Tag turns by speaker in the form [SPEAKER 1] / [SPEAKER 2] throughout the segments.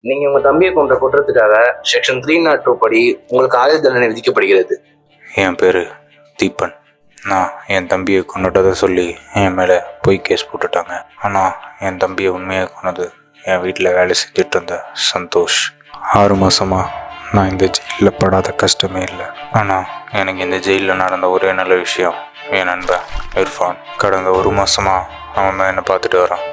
[SPEAKER 1] நீங்க உங்க தம்பியை கொன்ற குற்றத்துக்காக செக்ஷன் 302 படி உங்களுக்கு ஆயுள் தண்டனை விதிக்கப்படுகிறது.
[SPEAKER 2] என் பேர் தீபன். நான் என் தம்பியை கொண்டுட்டதை சொல்லி என் மேலே பொய் கேஸ் போட்டுட்டாங்க. ஆனால் என் தம்பியை உண்மையாக கொண்டது என் வீட்டில் வேலை செஞ்சுட்டு இருந்த சந்தோஷ். 6 மாதமாக நான் இந்த ஜெயிலில் படாத கஷ்டமே இல்லை. ஆனால் எனக்கு இந்த ஜெயிலில் நடந்த ஒரே நல்ல விஷயம் என் நண்பன் இர்ஃபான். கடந்த 1 மாதமாக அவன் தான் என்னை பார்த்துட்டு வரான்.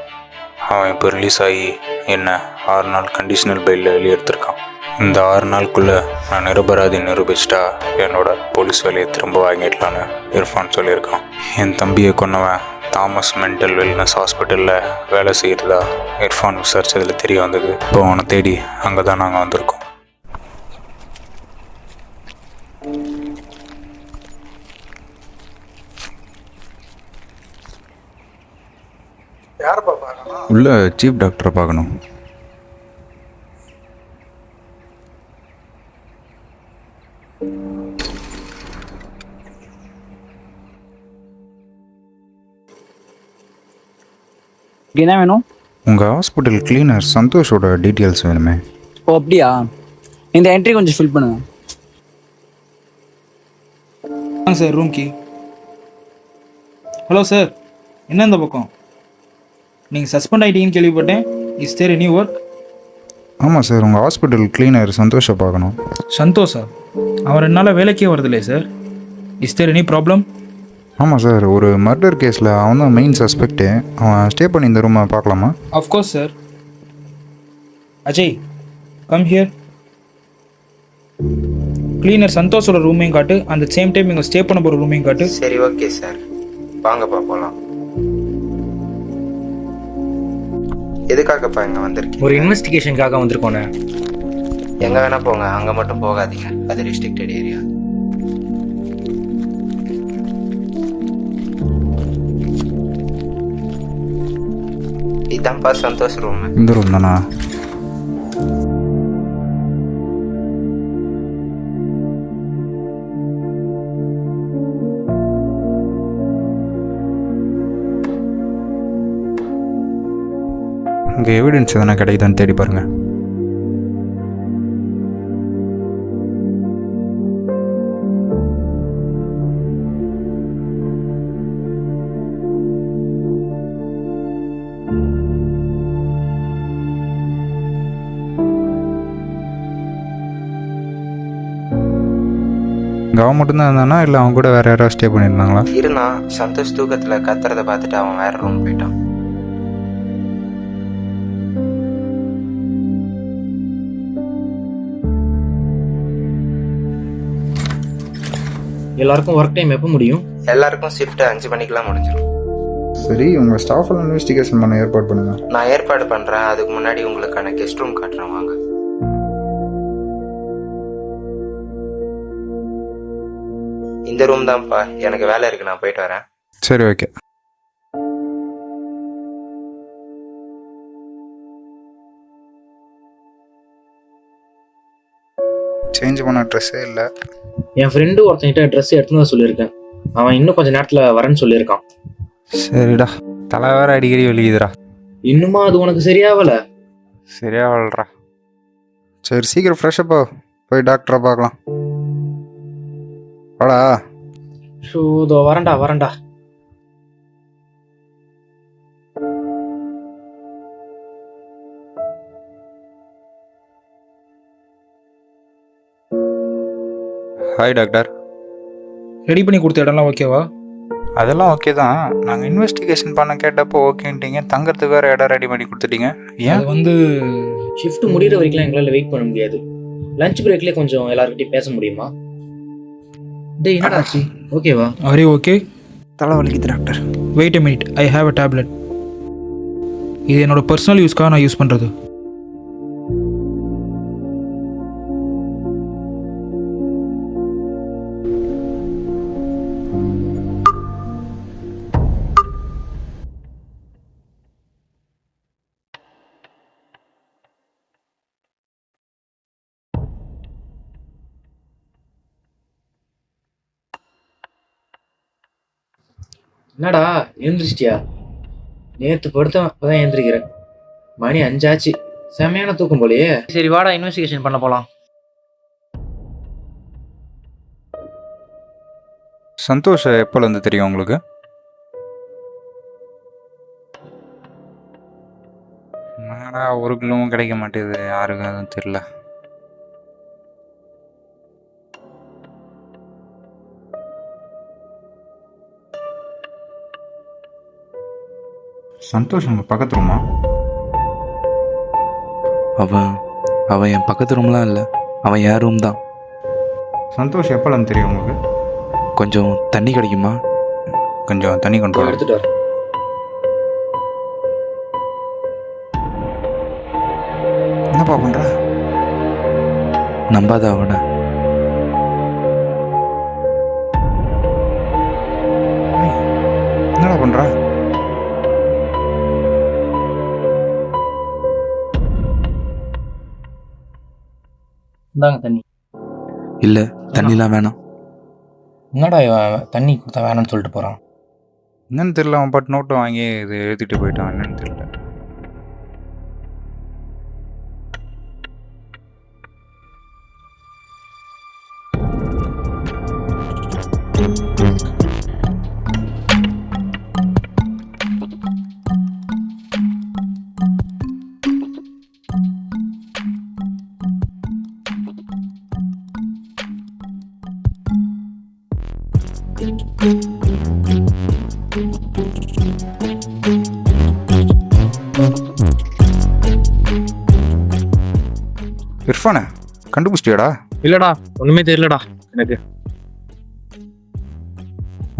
[SPEAKER 2] அவன் இப்போ ரிலீஸ் ஆகி என்னை 6 நாள் கண்டிஷனல் பெயிலில் வெளியெடுத்திருக்கான். இந்த 6 நாளுக்குள்ளே நான் நிரபராதி நிரூபிச்சிட்டா என்னோட போலீஸ் வேலையை திரும்ப வாங்கிடலான்னு இர்ஃபான் சொல்லியிருக்கான். என் தம்பியை கொன்னவன் தாமஸ் மென்டல் வெல்னஸ் ஹாஸ்பிட்டலில் வேலை செய்கிறதா இர்ஃபான் விசாரிச்சதில் தெரிய வந்தது. இப்போ அவனை தேடி அங்கே தான் நாங்கள் வந்திருக்கோம்.
[SPEAKER 3] யாரப்பா பார்க்கணும்?
[SPEAKER 2] உள்ள சீஃப் டாக்டரை பார்க்கணும்.
[SPEAKER 4] என்ன வேணும்?
[SPEAKER 2] உங்கள் ஹாஸ்பிட்டல் கிளீனர் சந்தோஷோட டீட்டெயில்ஸ் வேணுமே.
[SPEAKER 4] ஓ அப்படியா, இந்த என்ட்ரி கொஞ்சம் ஃபில் பண்ணுங்க.
[SPEAKER 3] Sir room key. Hello sir, என்ன இந்த பக்கம்? நீங்கள் சஸ்பெண்ட் ஆகிட்டீங்கன்னு கேள்விப்பட்டேன். Is there any work?
[SPEAKER 2] ஆமாம் சார், உங்கள் ஹாஸ்பிட்டல் கிளீனர் சந்தோஷை பார்க்கணும்.
[SPEAKER 3] சந்தோஷா? அவன் 2 நாளாக வேலைக்கே வரதில்லையே sir. Is there any problem?
[SPEAKER 2] ஆமாம் சார், ஒரு மர்டர் கேஸில் அவன் தான் மெயின் சஸ்பெக்டு. அவன் ஸ்டே பண்ணி இந்த ரூமை பார்க்கலாமா?
[SPEAKER 3] Of course sir. Ajay, come here. Cleaner சந்தோஷோட ரூமையும் காட்டு, அந்த சேம் டைம் இங்கே ஸ்டே பண்ண போகிற ரூமையும் காட்டு.
[SPEAKER 1] சரி, ஓகே சார், வாங்கப்பா போகலாம். எதுக்காகப்பா இங்கே வந்திருக்கீங்க?
[SPEAKER 5] ஒரு இன்வெஸ்டிகேஷனுக்காக வந்திருக்கோண்ணே.
[SPEAKER 1] எங்கே வேணா போங்க, அங்கே மட்டும் போகாதீங்க, அது ரெஸ்ட்ரிக்டட் ஏரியா. இதான்ப்பா சந்தோஷ் ரூம்.
[SPEAKER 2] இந்த ரூம் தானா? இங்கே எவிடன்ஸ் எதனா கிடைக்குதான்னு தேடி பாருங்கள். இங்கே அவன் மட்டும்தான் இருந்தானா, இல்லை அவன் கூட வேறு யாராவது ஸ்டே பண்ணியிருந்தாங்களா?
[SPEAKER 1] இருந்தான். சந்தோஷ் தூக்கத்தில் கத்துறதை பார்த்துட்டு அவன் வேற ரூம் போயிட்டான்.
[SPEAKER 5] எல்லாருக்கும் ஒர்க் டைம் எப்போ முடியும்?
[SPEAKER 1] எல்லாருக்கும் ஷிஃப்ட் 5 மணிக்கெல்லாம் முடிஞ்சிடும்.
[SPEAKER 2] சரி, உங்கள் ஸ்டாஃபெல்லாம் இன்வெஸ்டிகேஷன் பண்ண ஏற்பாடு பண்ணுங்க.
[SPEAKER 1] நான் ஏற்பாடு பண்ணுறேன். அதுக்கு முன்னாடி உங்களுக்கான கெஸ்ட் ரூம் காட்டுறேன், வாங்க. இந்த ரூம் தான்ப்பா. எனக்கு வேலை இருக்கு, நான் போயிட்டு வரேன்.
[SPEAKER 2] சரி, ஓகே. சேஞ்ச் பண்ண ட்ரெஸ்ஸே இல்லை.
[SPEAKER 5] என் ஃப்ரெண்டு ஒருத்தன்கிட்ட ட்ரெஸ் எடுத்துன்னு தான் சொல்லியிருக்கேன். அவன் இன்னும் கொஞ்சம் நேரத்தில் வரேன்னு சொல்லியிருக்கான்.
[SPEAKER 2] சரிடா, தலை வேற அடிக்கடி வலிக்குதுடா.
[SPEAKER 5] இன்னுமா அது உனக்கு சரியாகல?
[SPEAKER 2] சரியா வாழ்றா. சரி, சீக்கிரம் ஃப்ரெஷ்ஷப்பா போய் டாக்டரை பார்க்கலாம். வாடா.
[SPEAKER 5] ஷோ, இதோ வரேன்டா.
[SPEAKER 2] Hi doctor.
[SPEAKER 3] ரெடி பண்ணி கொடுத்த இடம்லாம் ஓகேவா?
[SPEAKER 2] அதெல்லாம் ஓகே தான். நாங்கள் இன்வெஸ்டிகேஷன் பண்ண கேட்டப்போ ஓகேன்ட்டீங்க. தங்கறதுக்கு வேறு இடம் ரெடி பண்ணி கொடுத்துட்டீங்க. ஏன்?
[SPEAKER 3] அது வந்து
[SPEAKER 5] ஷிஃப்ட் முடிகிற வரைக்கும் எங்களால் வெயிட் பண்ண முடியாது. லஞ்ச் பிரேக்லேயே கொஞ்சம் எல்லாருக்கிட்டையும் பேச முடியுமா? டேய், என்னடாச்சு? ஓகேவா?
[SPEAKER 3] அரே ஓகே.
[SPEAKER 2] தலை வலிக்குது doctor.
[SPEAKER 3] Wait a minute, I have a tablet. இது என்னோட பர்சனல் யூஸ்க்காக நான் யூஸ் பண்ணுறது.
[SPEAKER 5] என்னடா எழுந்திரிச்சிட்டியா? நேற்று படுத்தவன் இப்போதான் எழுந்திரிக்கிறேன். மணி 5 ஆச்சு. செமையான தூக்கம் போலயே. சரி வாடா, இன்வெஸ்டிகேஷன் பண்ண போலாம்.
[SPEAKER 2] சந்தோஷ் எப்போலேருந்து தெரியும் உங்களுக்கு? என்னடா ஒரு கிலோவும் கிடைக்க மாட்டேது, யாருக்கும் அதுவும் தெரியல. சந்தோஷ் உங்கள் பக்கத்து ரூமா?
[SPEAKER 6] அவன் என் பக்கத்து ரூம்லாம் இல்லை, அவன் என் ரூம் தான்.
[SPEAKER 2] சந்தோஷ் எப்போலேருந்து தெரியும் உங்களுக்கு?
[SPEAKER 6] கொஞ்சம் தண்ணி கிடைக்குமா?
[SPEAKER 2] கொஞ்சம் தண்ணி கொண்டு வர.
[SPEAKER 5] எடுத்துட்டு வர.
[SPEAKER 2] என்னப்பா பண்ணுற?
[SPEAKER 6] நம்பாத அவனை.
[SPEAKER 2] என்னடா பண்ணுற?
[SPEAKER 5] இந்தாங்க தண்ணி.
[SPEAKER 6] இல்லை, தண்ணிலாம் வேணாம்.
[SPEAKER 5] என்னடா இவன் தண்ணி கொடுத்தா வேணும்னு சொல்லிட்டு போறான்.
[SPEAKER 2] என்னன்னு தெரியல, அவன் பாட்டு நோட்டை வாங்கி இது எழுதிட்டு போயிட்டான். என்னன்னு தெரியல. இர்ஃபானே, கண்டுபிடிச்சிட்டியாடா?
[SPEAKER 5] இல்லடா, ஒண்ணுமே தெரியலடா எனக்கு.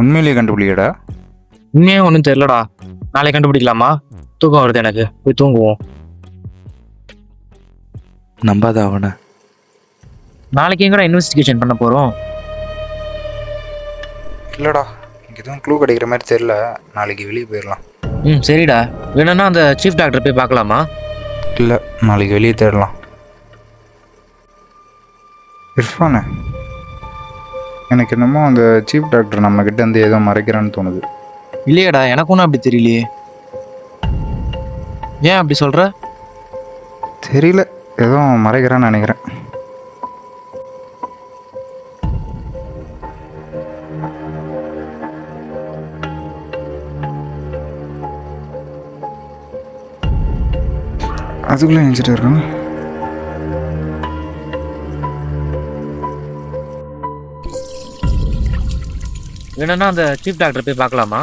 [SPEAKER 2] உண்மையிலேயே கண்டுபிடிக்கடா?
[SPEAKER 5] உண்மையே ஒன்றும் தெரியலடா. நாளைக்கு கண்டுபிடிக்கலாமா? தூக்கம் வருது எனக்கு, போய் தூங்குவோம்.
[SPEAKER 6] நம்பாத அவனை.
[SPEAKER 5] நாளைக்கு எங்கடா இன்வெஸ்டிகேஷன் பண்ண போறோம்?
[SPEAKER 2] இல்லைடா, இங்கே எதுவும் க்ளூ கிடைக்கிற மாதிரி தெரியல. நாளைக்கு வெளியே போயிடலாம்.
[SPEAKER 5] சரிடா. வேணும்னா அந்த சீஃப் டாக்டர் போய் பார்க்கலாமா?
[SPEAKER 2] இல்லை, நாளைக்கு வெளியே தேடலாம். இர்ஃபானே, எனக்கு என்னமோ அந்த சீஃப் டாக்டர் நம்மக்கிட்ட இருந்து ஏதோ மறைக்கிறான்னு தோணுது.
[SPEAKER 5] இல்லையடா, எனக்கு ஒன்றும் அப்படி தெரியலையே. ஏன் அப்படி சொல்ற?
[SPEAKER 2] தெரியல, ஏதோ மறைக்கிறான்னு நினைக்கிறேன். அதுக்குள்ளே நினச்சிட்டு இருக்கோம்.
[SPEAKER 5] வேணும்னா அந்த சீஃப் டாக்டர் போய் பார்க்கலாமா?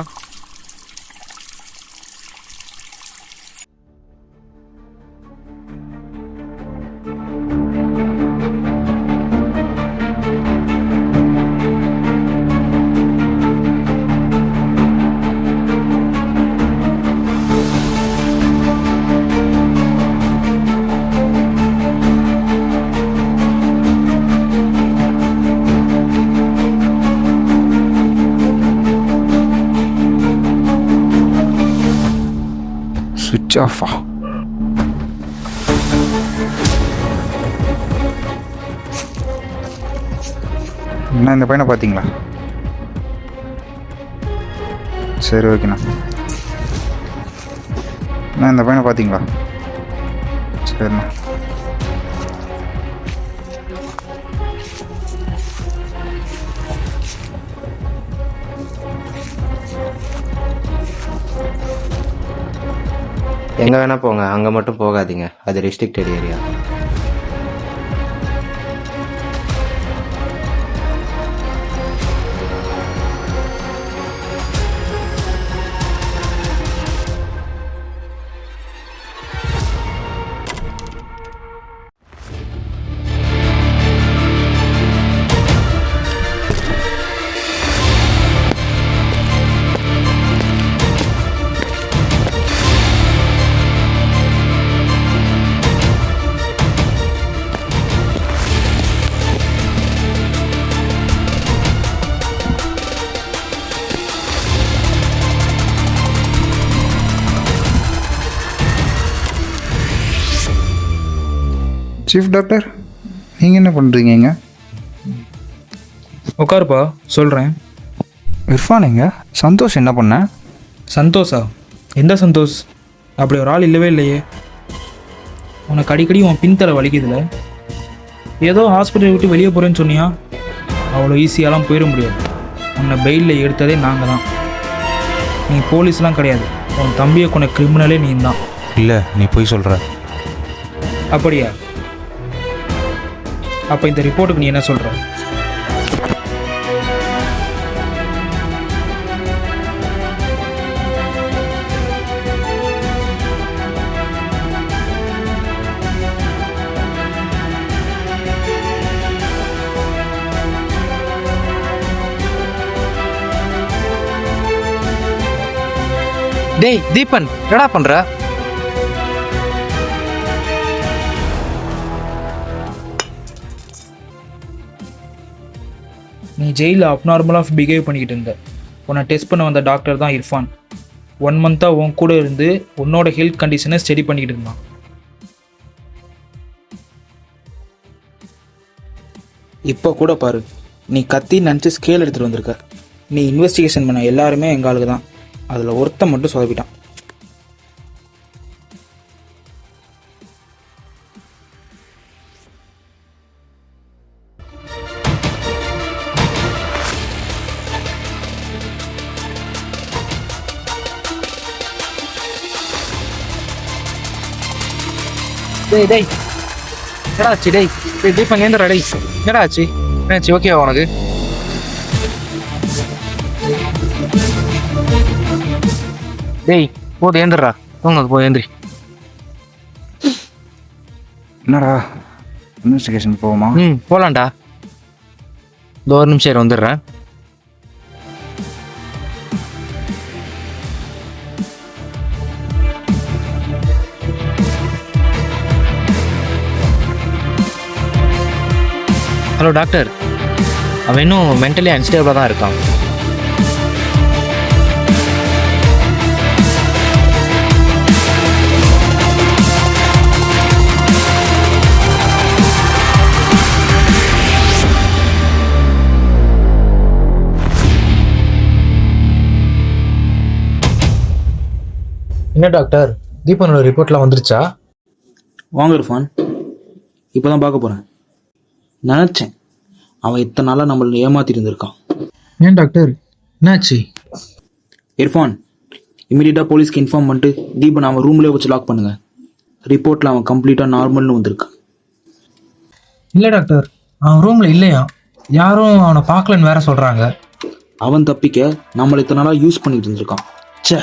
[SPEAKER 2] சுவிட்ச் ஆஃபா? என்ன இந்த பையனை பார்த்தீங்களா? சரி, ஓகேண்ணா. என்ன இந்த பையனை பார்த்தீங்களா? சரிண்ணா.
[SPEAKER 7] எங்கே வேணால் போங்க, அங்கே மட்டும் போகாதீங்க, அது ரெஸ்ட்ரிக்டட் ஏரியா.
[SPEAKER 2] சீஃப் டாக்டர், நீங்கள் என்ன பண்ணுறீங்க?
[SPEAKER 3] உட்காருப்பா, சொல்கிறேன்.
[SPEAKER 2] இர்ஃபான் எங்க? சந்தோஷ் என்ன பண்ண?
[SPEAKER 3] சந்தோஷா? எந்த சந்தோஷ்? அப்படி ஒரு ஆள் இல்லவே இல்லையே. உனக்கு அடிக்கடி உன் பின்தலை வலிக்குதுல, ஏதோ ஹாஸ்பிட்டல் விட்டு வெளியே போகிறேன்னு சொன்னியா? அவ்வளோ ஈஸியாலாம் போயிட முடியாது. உன்னை பெயிலில் எடுத்ததே நாங்கள் தான். நீ போலீஸ்லாம் கிடையாது. உன் தம்பியை கொண்ட கிரிமினலே நீ தான்.
[SPEAKER 2] இல்லை, நீ போய் சொல்கிற.
[SPEAKER 3] அப்படியா? அப்போ இந்த ரிப்போர்ட்டுக்கு நீ என்ன சொல்கிற?
[SPEAKER 7] டேய் தீபன், என்னடா பண்ற?
[SPEAKER 3] நீ ஜெயிலில் அப்நார்மலாக பிஹேவ் பண்ணிக்கிட்டு இருந்த. உன்னை டெஸ்ட் பண்ண வந்த டாக்டர் தான் இர்ஃபான். 1 மந்த்தாக உன் கூட இருந்து உன்னோட ஹெல்த் கண்டிஷனை ஸ்டடி பண்ணிக்கிட்டு இருந்தான். இப்போ கூட பாரு, நீ கத்தி நினச்சி ஸ்கேல் எடுத்துகிட்டு வந்திருக்க. நீ இன்வெஸ்டிகேஷன் பண்ண எல்லாருமே எங்கள் ஆளுக்கு தான். அதில் ஒருத்தன் மட்டும் சொதப்பிட்டான்.
[SPEAKER 7] டேய் டேய், என்னடா ஆச்சு? டேய் டேய் தீபன், ஏந்திரா. டேய் என்னடா ஆச்சு? என்னாச்சு? ஓகேவா உனக்கு? டேய் போது, ஏந்திரா. தூங்க போ, ஏந்திரி.
[SPEAKER 2] என்னடா, இன்வெஸ்டிகேஷன் போவோமா?
[SPEAKER 7] போலாம்டா. இதோ ஒரு நிமிஷம் வந்துடுறேன். ஹலோ டாக்டர், அவன் இன்னும் மென்டலி அன்ஸ்டேபிளாக தான் இருக்கான். என்ன டாக்டர், தீபனோட ரிப்போர்ட்லாம் வந்துருச்சா?
[SPEAKER 3] வாங்க இர்ஃபான், இப்போ தான் பார்க்க போகிறேன். நினச்சேன் அவன் இத்தனை நாளாக நம்மளை ஏமாத்திட்டு இருந்திருக்கான்.
[SPEAKER 7] ஏன் டாக்டர், என்னாச்சு?
[SPEAKER 3] இர்ஃபான், இமீடியட்டாக போலீஸ்க்கு இன்ஃபார்ம் பண்ணிட்டு தீபன் அவன் ரூம்லேயே வச்சு லாக் பண்ணுங்க. ரிப்போர்ட்டில் அவன் கம்ப்ளீட்டாக நார்மல்னு வந்திருக்கான்.
[SPEAKER 8] இல்லை டாக்டர், அவன் ரூமில் இல்லையா, யாரும் அவனை பார்க்கலன்னு வேற சொல்கிறாங்க.
[SPEAKER 3] அவன் தப்பிக்க நம்மளை இத்தனை நாளாக யூஸ் பண்ணிட்டு இருந்திருக்கான். ச்சே.